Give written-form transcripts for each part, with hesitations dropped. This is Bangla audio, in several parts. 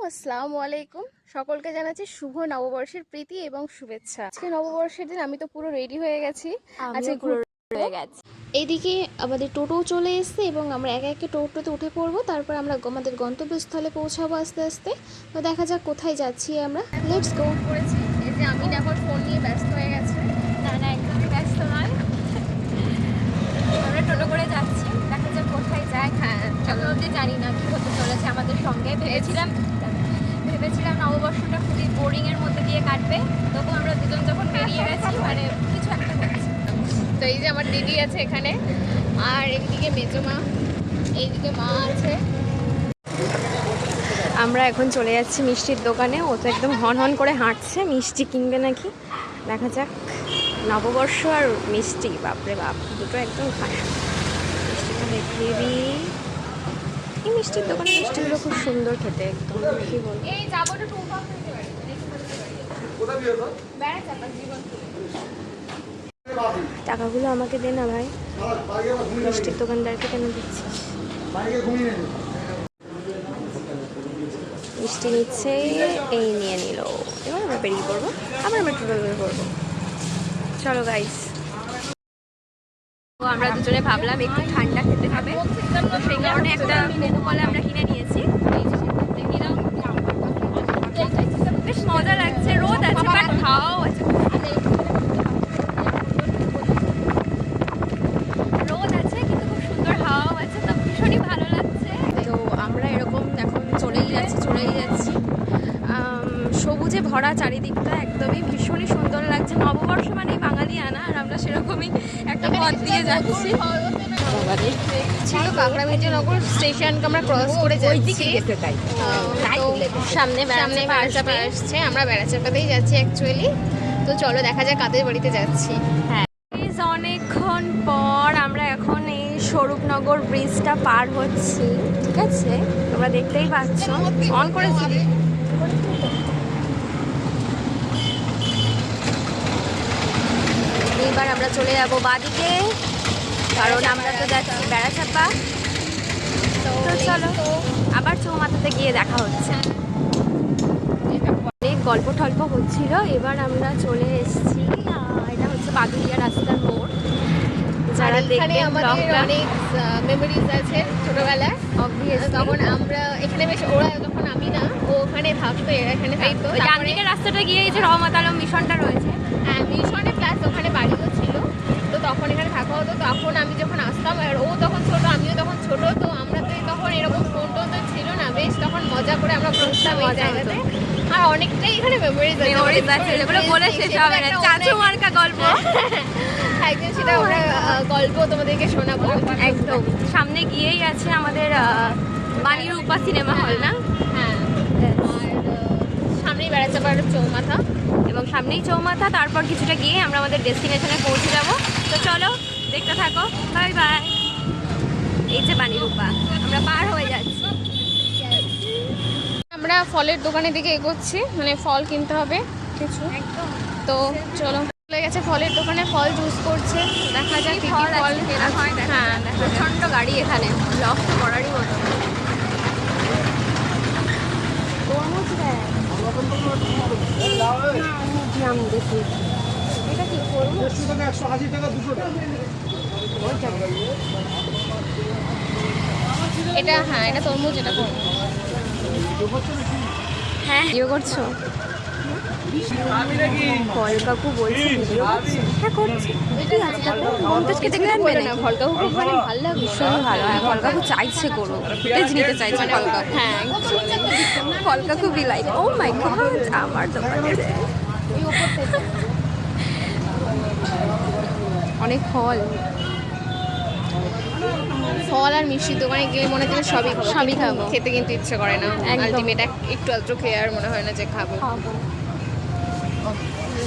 আসসালামু আলাইকুম। সকলকে জানাচ্ছি শুভ নববর্ষের প্রীতি এবং শুভেচ্ছা। আজকে নববর্ষের দিন আমি তো পুরো রেডি হয়ে গেছি। আজকে পুরো হয়ে গেছে। এইদিকে আমাদের টোটো চলে এসেছে এবং আমরা একে একে টোটোতে উঠে পড়বো। তারপর আমরা আমাদের গন্তব্যস্থলে পৌঁছাবো আস্তে আস্তে। তো দেখা যাক কোথায় যাচ্ছি আমরা। Let's go. করেছি এই যে আমি এখন ফোন নিয়ে ব্যস্ত হয়ে গেছে। না না, একদমই ব্যস্ত নয়, আমরা টোটো করে যাচ্ছি। দেখা যাক কোথায় যাই। হ্যাঁ এখন অব্দি জানি না কি হতে চলেছে আমাদের সঙ্গে। ভেবেছিলাম নববর্ষটা খুবই বোরিং এর মধ্যে দিয়ে কাটবে, তখন আমরা দুজন যখন বেরিয়ে গেছি মানে কিছু একটা হচ্ছে। তো এই যে আমার দিদি আছে এখানে, আর এইদিকে মেজমা, এইদিকে মা আছে। আমরা এখন চলে যাচ্ছি মিষ্টির দোকানে। ও তো একদম হন হন করে হাঁটছে, মিষ্টি কিনবে নাকি। দেখা যাক। নববর্ষ আর মিষ্টি, বাপরে বাপ, দুটো একদম খায়। মিষ্টিটা দেখিয়ে দিই। এই মিষ্টির দোকানে মিষ্টিগুলো খুব সুন্দর খেতে, একদম কি বলবো। এই যাবোটা টু পাস হতে পারে। কোথা দিয়ে তো? বেড়া চাপা জীবন। টাকাগুলো আমাকে দে না ভাই, মিষ্টির দোকানদারকে কেন দিচ্ছিস? মিষ্টি নিচ্ছে, এই নিয়ে নিল। এবার আমরা বেরিয়ে পড়বো, আবার আমরা টোটো বের করবো। চলো গাইস। তো আমরা দুজনে ভাবলাম একটু ঠান্ডা খেতে হবে, তো সেই কারণে একটা কোকো কলা আমরা কিনে নিয়েছি। বেশ মজা লাগছে, রোদ আছে বাট হাওয়াও আছে, রোদ আছে কিন্তু খুব সুন্দর হাওয়াও আছে, তো ভীষণই ভালো লাগছে। তো আমরা এরকম এখন চলেই যাচ্ছি। সবুজে ভরা চারিদিকটা, একদমই ভীষণই সুন্দর লাগছে। নববর্ষ মানেই বাঙালি আনা, আর আমরা সেরকমই একটা পথ দিয়ে যাচ্ছি। ছিল কাকড়ামির্জানগর স্টেশনকে আমরা ক্রস করে যাচ্ছি। সামনে বেড়াচাপা আসছে, আমরা বেড়াচাপাতেই যাচ্ছি অ্যাকচুয়ালি। তো চলো দেখা যাক কাদের বাড়িতে যাচ্ছি। হ্যাঁ, অনেকক্ষণ পর আমরা এখন এই স্বরূপনগর ব্রিজটা পার হচ্ছি। ঠিক আছে, তোমরা দেখতেই পাচ্ছ, অন করেছি। এবার আমরা চলে যাবো বাদিকে, কারণ আমরা তো যাচ্ছি বেড়াচাপা। তো চলো আবার চৌমাথাতে গিয়ে দেখা হচ্ছে। অনেক গল্প টল্প হচ্ছিল, এবার আমরা চলে এসেছি। এটা হচ্ছে বাদুড়িয়া রাস্তার মোড়। যারা এখানে আমাদের অনেক মেমোরিজ আছে ছোটবেলায়। অবভিয়াসলি তখন আমরা এখানে বেশ, ওরা যখন আমি না, ও ওখানে থাকতো, এরা এখানে থাকতো। ডান দিকের রাস্তাটা গিয়ে এই যে রহমত আলম মিশনটা রয়েছে, হ্যাঁ মিশনে, প্লাস ওখানে বাড়িও ছিল। তো তখন এখানে থাকা হতো। তখন আমি যখন আসতাম, আর ও তখন ছোট, আমিও তখন ছোট, তো আমরা তো তখন এরকম ফোন টোন তো ছিল না, বেশ তখন মজা করে আমরা বসতাম এই জায়গাতে। আর অনেকটাই এখানে মেমোরিজ আছে, যেগুলো বলে শেষ হবে না। চাচু মার্কা গল্প, একদিন সেটা আমরা গল্প তোমাদেরকে শোনাবো। একদম সামনে গিয়েই আছে আমাদের বাণীরূপা সিনেমা হল না? হ্যাঁ, আর সামনেই বেড়াচাপার চৌমাথা, এবং সামনেই চৌমাথা। তারপর কিছুটা গিয়ে আমরা আমাদের ডেস্টিনেশনে পৌঁছে যাব। তো চলো দেখতে থাকো, বাই বাই। এই যে বাণীরূপা, আমরা পার হয়ে যাচ্ছি। আমরা ফলের দোকানের দিকে এগোচ্ছি, মানে ফল কিনতে হবে কিছু। একদম, তো চলো, চলে গেছে ফলের দোকানে, ফল জুস করছে। দেখা যাক কি ফল ফল কেনা হয়। হ্যাঁ, প্রচণ্ড গাড়ি এখানে, ব্লক করারই মতো। তরমুজ দেখি, এটা কি তরমুজ? 180 টাকা 200 টাকা। এটা, হ্যাঁ এটা তরমুজ, এটা তরমুজ। হ্যাঁ, ভিডিও করছো? ফল কাকু বলছে ভিডিও করছো? হ্যাঁ করছি। কি আছে তাতে? পঙ্কজকে দেখলে আনবে না? ফল কাকু খুব মানে ভালো লাগে, ভীষণ ভালো। হ্যাঁ, ফল কাকু চাইছে করো, ফুটেজ নিতে চাইছে ফল কাকু। হ্যাঁ ফল কাকু be like, oh my god, আমার দোকানে অনেক ফল। ফল আর মিষ্টির দোকানে গিয়ে মনে হচ্ছে সবই খাবো, খেতে কিন্তু ইচ্ছে করে না। আলটিমেট একটু আধটু খেয়ে আর মনে হয় না যে খাবো।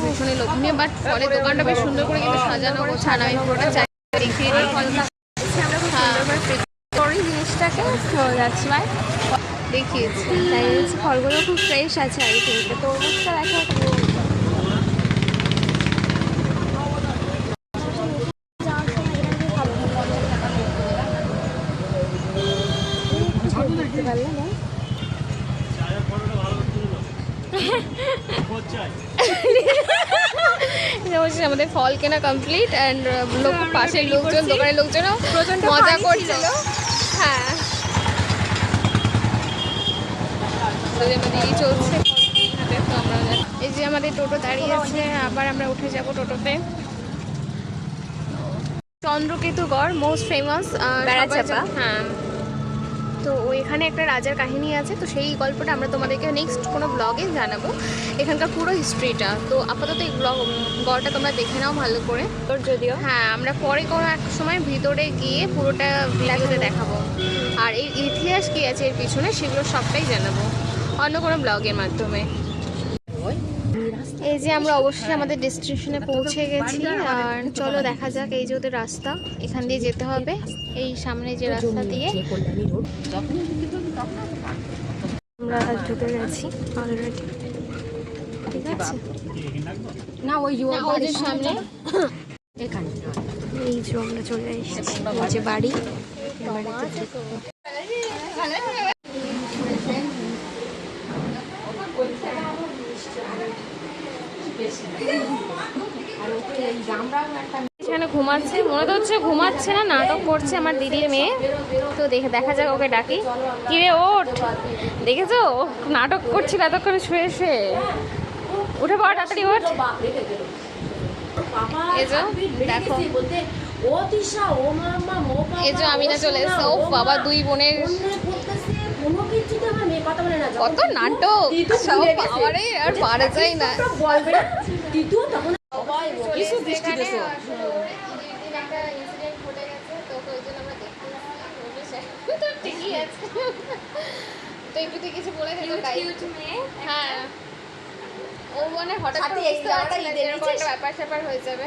ভীষণই লোভনীয়, বাট ফলের দোকানটা বেশ সুন্দর করে কিন্তু সাজানো গোছানো। আমি পুরোটা চাই দেখিয়ে দিই। আমরা খুব সুন্দরভাবে করি জিনিসটাকে, যাচ্ছি ভাই দেখিয়েছি। তাই ফলগুলো খুব ফ্রেশ আছে আর কি। তরমুজটা দেখা পারলে না। অবশ্যই আমাদের ফল কেনা কমপ্লিট অ্যান্ড পাশের লোকজন দোকানের লোকজনও মজা করছিল। হ্যাঁ এই চলছে। এই যে আমাদের টোটো দাঁড়িয়ে আছে, আবার আমরা উঠে যাব টোটোতে। Chandraketugarh most famous Berachampa. হ্যাঁ, তো ওইখানে একটা রাজার কাহিনী আছে, তো সেই গল্পটা আমরা তোমাদেরকে নেক্সট কোনো ব্লগে জানাবো, এখানকার পুরো হিস্ট্রিটা। তো আপাতত এই গড়টা তোমরা দেখে নাও ভালো করে। তোর যদিও হ্যাঁ, আমরা পরে কোনো এক সময় ভিতরে গিয়ে পুরোটা ভিডিওতে দেখাবো, আর এই ইতিহাস কী আছে এর পিছনে সেগুলো সবটাই জানাবো অন্য কোনো ব্লগের মাধ্যমে। এই যে আমরা অবশ্যই আমাদের ডেস্টিনেশনে পৌঁছে গেছি, আর চলো দেখা যাক। এই যে ওদের রাস্তা, এখান দিয়ে যেতে হবে, এই সামনে যে রাস্তা দিয়ে। আমরা ঢুকে গেছি অলরেডি, ঠিক আছে না? ওই ওদের সামনে এখানে এই যে আমরা চলে এসেছি, এই যে বাড়ি, বাড়িতে এখানে ঘুমাচ্ছে, মনে তো হচ্ছে ঘুমাচ্ছে না, নাটক করছে আমার দিদির মেয়ে। তো দেখা যাক, ওকে ডাকি। কি রে ওঠ, দেখেছো নাটক করছিল এতক্ষণ শুয়ে শুয়ে, উঠে পড় তাড়াতাড়ি ওঠ। এজো দেখো, এজো আমি না চলে এসছে। ও বাবা, দুই বোনের কত নাটক, সব পাওয়ারে আর পারা যায় না। তো একটু কিছু বলে দিল তাই। হ্যাঁ, ও মানে হঠাৎ করে বুঝতে পারছিল যে এরকম একটা ব্যাপার স্যাপার হয়ে যাবে।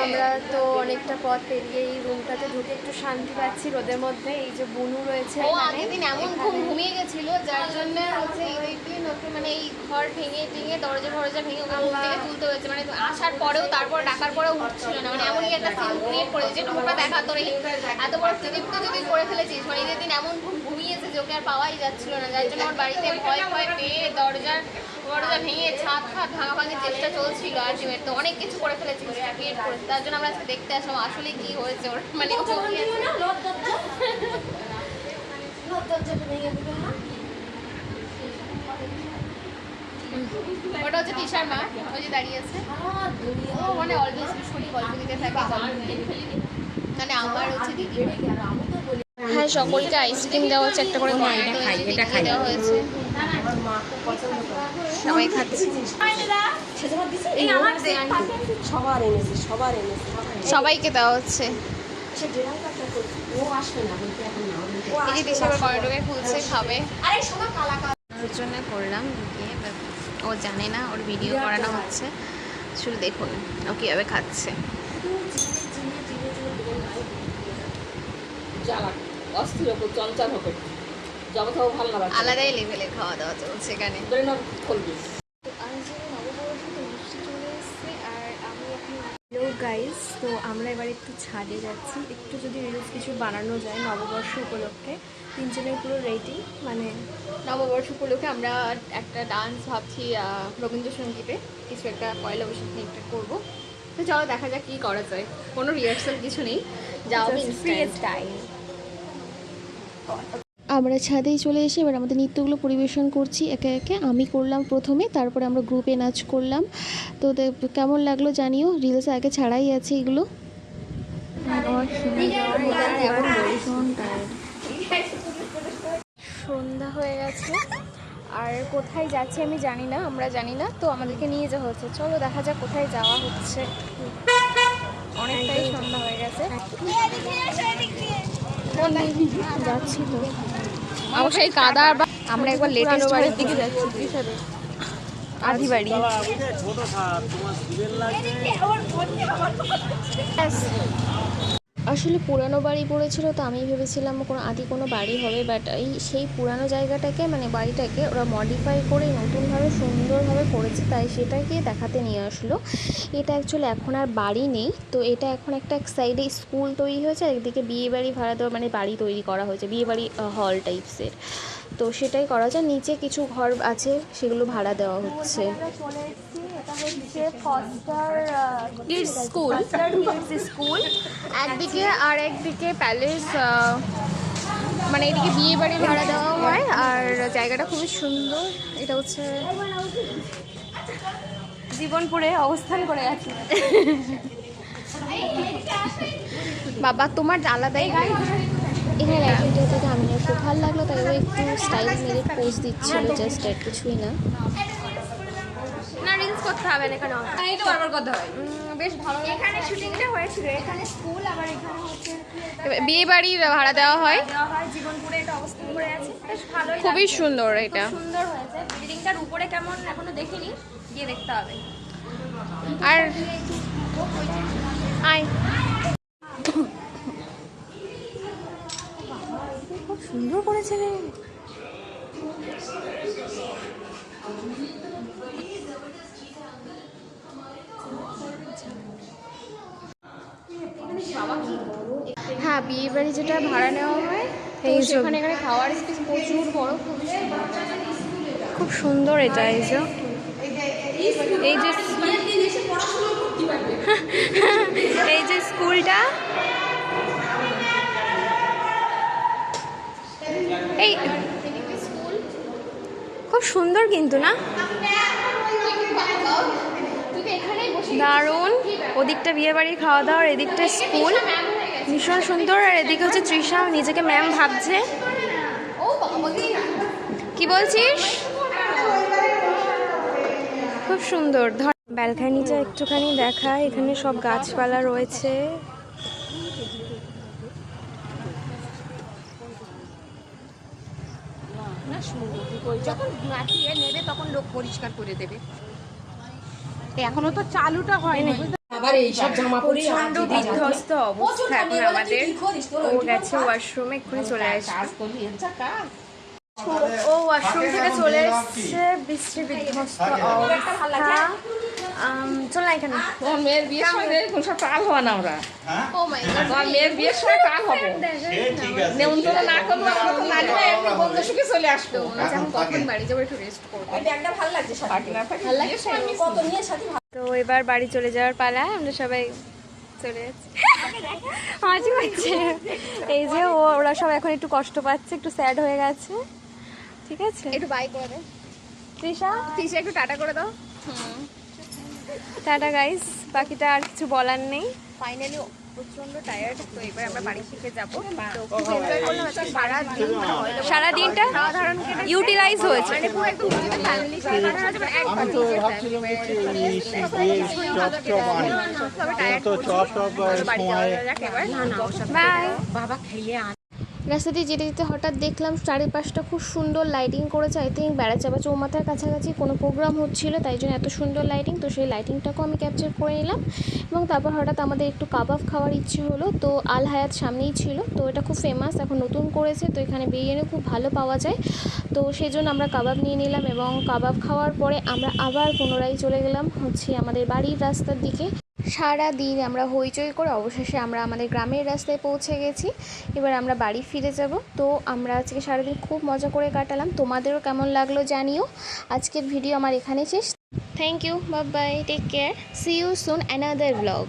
আমরা তো অনেকটা পথ পেরিয়ে এই রুমটাতে ঢুকে একটু শান্তি পাচ্ছি রোদের মধ্যে। এই যে বুনু রয়েছে, ও আগের দিন এমন খুব ঘুমিয়ে গেছিল, যার জন্য হচ্ছে এই দিন ওকে মানে এই ঘর ভেঙে দরজা ভেঙে ওকে ঘুম থেকে তুলতে হয়েছে। মানে আসার পরেও, তারপর ডাকার পরেও উঠছিল না। মানে এমনই একটা সিন ক্রিয়েট করে যে টুকটা দেখা তোর এত বড় স্ক্রিপ্ট যদি করে ফেলেছিস। মানে ঈদের দিন এমন ঘুমিয়েছে যে ওকে আর পাওয়াই যাচ্ছিল না, যার জন্য ওর বাড়িতে ভয় পেয়ে দরজা ভেঙে ছাদ ভাঙাভাঙির চেষ্টা চলছিল। আলটিমেট তো অনেক কিছু করে ফেলেছি, ক্রিয়েট করেছে। তার জন্য আমরা আজকে দেখতে আসলাম আসলে কি হয়েছে ওর, মানে ওটা হচ্ছে তিশার মা, ওই যে দাঁড়িয়ে আছে। ও মানে অলওয়েজ ভীষণই গল্প দিতে থাকে, মানে আমার হচ্ছে দিদি। হ্যাঁ, সকলকে আইসক্রিম দেওয়া হচ্ছে, একটা করে দেওয়া হয়েছে, সবাই খাচ্ছে। সবাইকে দেওয়া হচ্ছে। এই যে দিশা এবার করিডোরে খুলছে, খাবে। ওর জন্য করলাম গিয়ে, ও জানে না, ওর ভিডিও করানো হচ্ছে, শুধু দেখুন ও কীভাবে খাচ্ছে। আলাদাই লেভেলের খাওয়া দাওয়া চলছে এখানে। হ্যালো গাইস, তো আমরা এবার একটু ছাদে যাচ্ছি, একটু যদি রিলস কিছু বানানো যায় নববর্ষ উপলক্ষে। তিনজনের পুরো রেডি, মানে নববর্ষ উপলক্ষে আমরা একটা ডান্স ভাবছি, রবীন্দ্রসঙ্গীতে কিছু একটা পয়লা বৈশাখ নিয়ে একটা করবো। তো চলো দেখা যাক কী করা যায়, কোনো রিহার্সাল কিছু নেই, যাও স্টাইল। আমরা ছাদেই চলে এসে এবার আমাদের নৃত্যগুলো পরিবেশন করছি একে একে। আমি করলাম প্রথমে, তারপরে আমরা গ্রুপে নাচ করলাম। তো কেমন লাগলো জানিও, রিলসে আগে ছাড়াই আছে এগুলো। সন্ধ্যা হয়ে গেছে, আর কোথায় যাচ্ছি আমি জানি না, আমরা জানি না, তো আমাদেরকে নিয়ে যাওয়া হচ্ছে। চলো দেখা যাক কোথায় যাওয়া হচ্ছে। অনেকটাই সন্ধ্যা হয়ে গেছে, যাচ্ছি তো অবশ্যই কাদা। আমরা একবার লেটেস্ট বাড়ির দিকে যাচ্ছি, আদি বাড়ি। আসলে পুরানো বাড়ি পড়েছিল, তো আমি ভেবেছিলাম কোনো বাড়ি হবে, বাট সেই পুরানো জায়গাটাকে মানে বাড়িটাকে ওরা মডিফাই করে নতুনভাবে সুন্দরভাবে করেছে, তাই সেটাকে দেখাতে নিয়ে আসলো। এটা অ্যাকচুয়ালি এখন আর বাড়ি নেই, তো এটা এখন একটা এক সাইডে স্কুল তৈরি হয়েছে, একদিকে বিয়ে বাড়ি ভাড়া দেওয়া মানে বাড়ি তৈরি করা হয়েছে, বিয়ে বাড়ি হল টাইপসের। তো সেটাই করা যায়, নিচে কিছু ঘর আছে সেগুলো ভাড়া দেওয়া হচ্ছে। চলে এসেছি, এটা হচ্ছে ফস্টার কিডস স্কুল একদিকে আর একদিকে প্যালেস, মানে এদিকে বিয়ে বাড়ি ভাড়া দেওয়া হয় আর জায়গাটা খুবই সুন্দর। এটা হচ্ছে জীবনপুরে অবস্থান করে আছে। বাবা তোমার আলাদাই এখানে লাইটিংটা থেকে আমি খুব ভালো লাগলো, তাই ও একটু স্টাইল মেরে পোজ দিচ্ছিল, জাস্ট আর কিছুই না। না রিলস করতে হবে না এখানে, এই তো বারবার কথা হয়। বেশ ভালো, এখানে শুটিংটা হয়েছিল, এখানে স্কুল, আবার এখানে হচ্ছে বিয়ে বাড়ি ভাড়া দেওয়া হয় জীবনপুরে, এটা অবস্থান করে আছে। বেশ ভালো, খুবই সুন্দর, এটা সুন্দর হয়েছে। বিল্ডিংটার উপরে কেমন এখনো দেখিনি, গিয়ে দেখতে হবে। আর আয়, খুব সুন্দর করেছে রে। হ্যাঁ, বিয়ে বাড়ি যেটা ভাড়া নেওয়া হয়, এই তো সেখানে এখানে খাওয়ার স্পেস প্রচুর বড়, খুব সুন্দর। এটা এই যে এই যে স্কুলটা, এই খুব সুন্দর কিন্তু না, দারুণ। ওদিকটা বিয়ে বাড়ির খাওয়া দাওয়ার, এদিকটা স্কুল, ভীষণ সুন্দর। আর এদিকে হচ্ছে তৃষা নিজেকে ম্যাম ভাবছে। কি বলছিস? খুব সুন্দর। ধর ব্যালকনিটা একটুখানি দেখা, এখানে সব গাছপালা রয়েছে। যখন মাটিয়ে নেবে তখন লোক পরিষ্কার করে দেবে, এখনো তো চালুটা হয়নি। আবার এই সব জামা পরে প্রচন্ড বিধ্বস্ত অবস্থা এখন আমাদের। ও গেছে ওয়াশরুমে, এক্ষুনি চলে আসবে। ও ওয়াশরুম থেকে চলে এসছে, বৃষ্টি বিধ্বস্ত অবস্থা। চল না এখানে, তোমার মেয়ের বিয়ের সময় এরকম সব কাল হওয়া না, আমরা ও মাই গড, তোমার মেয়ের বিয়ের সময় কাল হবে, নেমন্তন্ন না করবো, আমরা তো না নিয়ে এমনি বন্ধ সুখে চলে আসতো। কখন বাড়ি যাবো, একটু রেস্ট করবো। তো এবার বাড়ি চলে যাওয়ার পালা, আমরা সবাই চলে যাচ্ছি। হাসি পাচ্ছে, এই যে ওরা সব এখন একটু কষ্ট পাচ্ছে, একটু স্যাড হয়ে গেছে। ঠিক আছে, একটু বাই করে দে তৃষা, একটু টাটা করে দাও। টাটা গাইস, বাকিটা আর কিছু বলার নেই। ফাইনালি প্রচন্ড টায়ার্ড, তো এবার আমরা বাড়ি থেকে যাবো। তো খুব এনজয় করলাম আজকে সারাদিন, সারা দিনটা ইউটিলাইজ হয়েছে। মানে পুরো একদম নিজেদের ফ্যামিলির সাথে কাটানো হয়েছে, মানে একদম নিজের family। বাই। বাবা খেয়ে রাস্তা দিয়ে যেতে যেতে হঠাৎ দেখলাম চারিপাশটা খুব সুন্দর লাইটিং করেছে। আই থিঙ্ক বেড়াচাপা চৌমাথার কাছাকাছি কোনো প্রোগ্রাম হচ্ছিল, তাই জন্য এত সুন্দর লাইটিং। তো সেই লাইটিংটাকেও আমি ক্যাপচার করে নিলাম। এবং তারপর হঠাৎ আমাদের একটু কাবাব খাওয়ার ইচ্ছে হলো, তো আল হায়াত সামনেই ছিল, তো এটা খুব ফেমাস, এখন নতুন করেছে, তো এখানে বিরিয়ানি খুব ভালো পাওয়া যায়। তো সেই জন্য আমরা কাবাব নিয়ে নিলাম, এবং কাবাব খাওয়ার পরে আমরা আবার পুনরায় চলে গেলাম হচ্ছে আমাদের বাড়ির রাস্তার দিকে। সারা দিন আমরা হইচই করে অবশেষে আমরা আমাদের গ্রামের রাস্তায় পৌঁছে গেছি। এবার আমরা বাড়ি ফিরে যাব। তো আমরা আজকে সারাদিন খুব মজা করে কাটালাম, তোমাদেরও কেমন লাগলো জানিও। আজকের ভিডিও আমার এখানে শেষ। Thank you, bye bye, take care, see you soon another blog.